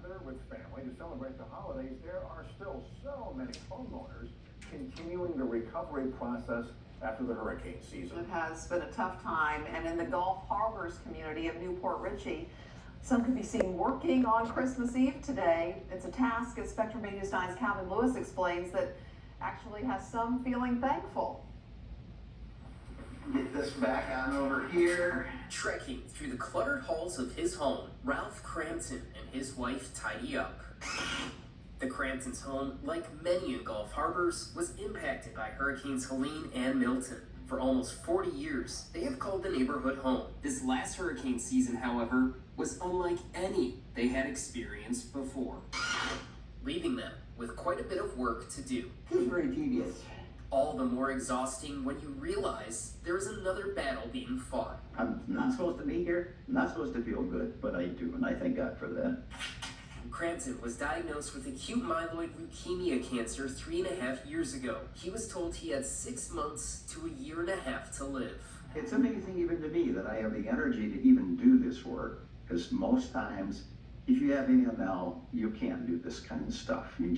With family to celebrate the holidays, there are still so many homeowners continuing the recovery process after the hurricane season. It has been a tough time, and in the Gulf Harbors community of Newport Richey, some could be seen working on Christmas Eve today. It's a task, as Spectrum Bay News 9's Calvin Lewis explains, that actually has some feeling thankful. Get this back on over here. Trekking through the cluttered halls of his home, Ralph Crampton and his wife tidy up. The Cramptons' home, like many in Gulf Harbors, was impacted by Hurricanes Helene and Milton. For almost 40 years, they have called the neighborhood home. This last hurricane season, however, was unlike any they had experienced before, leaving them with quite a bit of work to do. It was very tedious. All the more exhausting when you realize there is another battle being fought. I'm not supposed to be here, I'm not supposed to feel good, but I do, and I thank God for that. Crampton was diagnosed with acute myeloid leukemia cancer 3.5 years ago. He was told he had 6 months to 1.5 years to live. It's amazing even to me that I have the energy to even do this work, because most times, if you have AML, you can't do this kind of stuff. You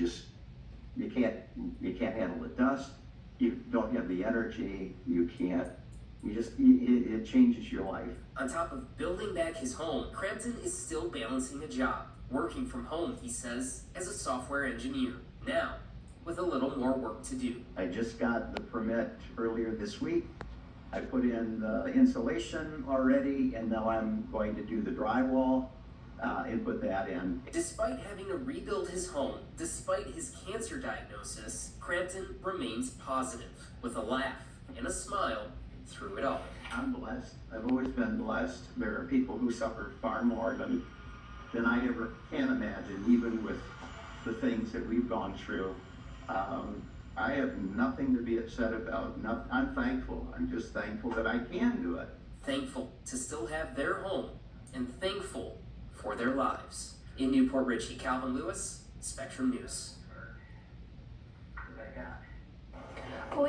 can't handle the dust, you don't have the energy, it changes your life. On top of building back his home, Crampton is still balancing a job. Working from home, he says, as a software engineer. Now, with a little more work to do. I just got the permit earlier this week. I put in the insulation already, and now I'm going to do the drywall and put that in. Despite having to rebuild his home, despite his cancer diagnosis, Crampton remains positive, with a laugh and a smile through it all. I'm blessed. I've always been blessed. There are people who suffer far more than I ever can imagine, even with the things that we've gone through. I have nothing to be upset about. I'm thankful. I'm just thankful that I can do it. Thankful to still have their home, and thankful for their lives. In Newport Richey, Calvin Lewis, Spectrum News. I got